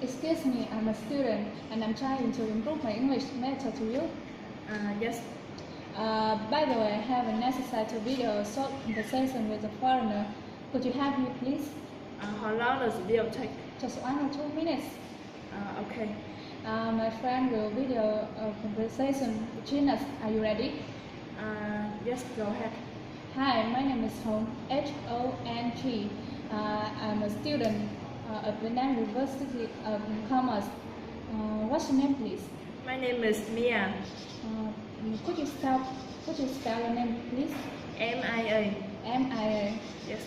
Excuse me, I'm a student and I'm trying to improve my English. May I talk to you? Yes. By the way, I have a necessary video short conversation with a foreigner. Could you help me, please? How long does the video take? Just 1 or 2 minutes. Okay. My friend will video a conversation between us. Are you ready? Yes, go ahead. Hi, my name is Hong, H-O-N-G. I'm a student at Vietnam University of Commerce. What's your name, please? My name is Mia. Could you spell your name, please? M-I-A. M-I-A. Yes.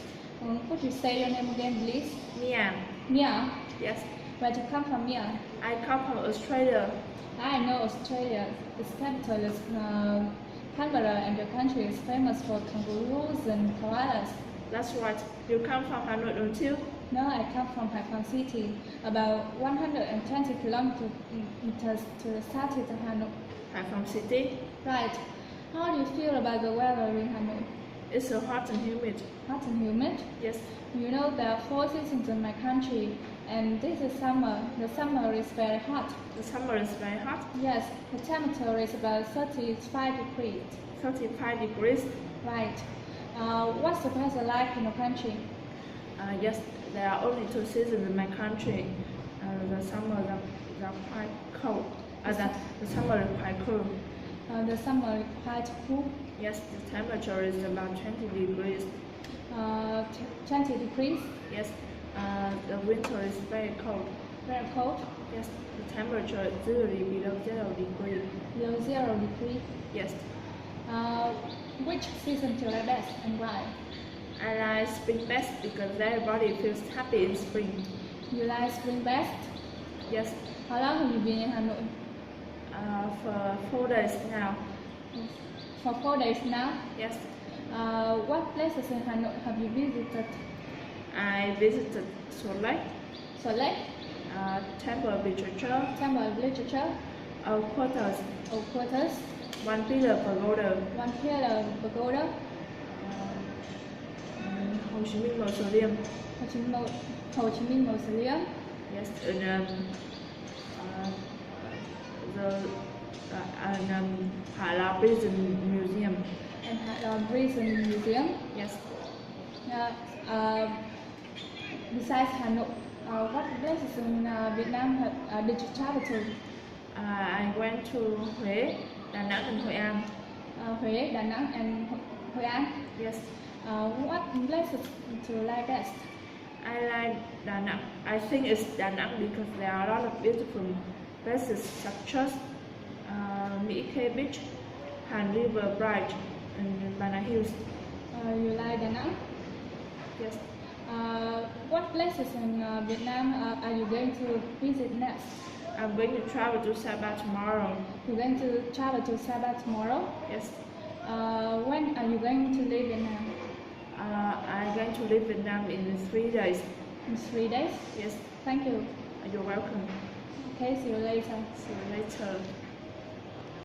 Could you say your name again, please? Mia. Mia. Yes. Where do you come from, Mia? I come from Australia. I know Australia. Its capital is Canberra, and your country is famous for kangaroos and koalas. That's right. You come from Hanoi, don't you? No, I come from Haiphong City, about 120 kilometers to the south of Hanoi. Haiphong City. Right. How do you feel about the weather in Hanoi? It's so hot and humid. Hot and humid? Yes. You know there are 4 seasons in my country, and this is summer. The summer is very hot. The summer is very hot. Yes, the temperature is about 35 degrees. 35 degrees. Right. What's the weather like in your country? Yes, there are only 2 seasons in my country. The summer are quite cold. The summer is quite cool. The summer is quite cool. Yes, the temperature is about 20 degrees. 20 degrees. Yes, the winter is very cold. Very cold. Yes, the temperature is usually below 0 degree. Below 0 degree. Yes. Which season do you like best and why? I like spring best because everybody feels happy in spring. You like spring best? Yes. How long have you been in Hanoi? For 4 days now. For 4 days now? Yes. What places in Hanoi have you visited? I visited Soleil, Soleil, Temple of Literature, Temple of Literature, Old Quarters, Old Quarters, One Pillar Pagoda, One Pillar Pagoda, Ho Chi Minh Mausoleum. Ho Chi Minh Mausoleum. Yes, and Ha La Prison Museum. And Hạ Long Prison Museum. Yes. Besides Hanoi, what places in Vietnam did you travel to? I went to Huế, Đà Nẵng and Hội An. Huế, Đà Nẵng and Hội An. Yes. What places do you like best? I like Đà Nẵng. I think it's Đà Nẵng because there are a lot of beautiful places such as Mỹ Khê Beach, Han River Bridge, and Bà Nà Hills. You like Đà Nẵng? Yes. What places in Vietnam are you going to visit next? I'm going to travel to Sapa tomorrow. You're going to travel to Sapa tomorrow? Yes. When are you going to leave Vietnam? I'm going to leave Vietnam in 3 days. In 3 days? Yes. Thank you. You're welcome. Okay, see you later. See you later.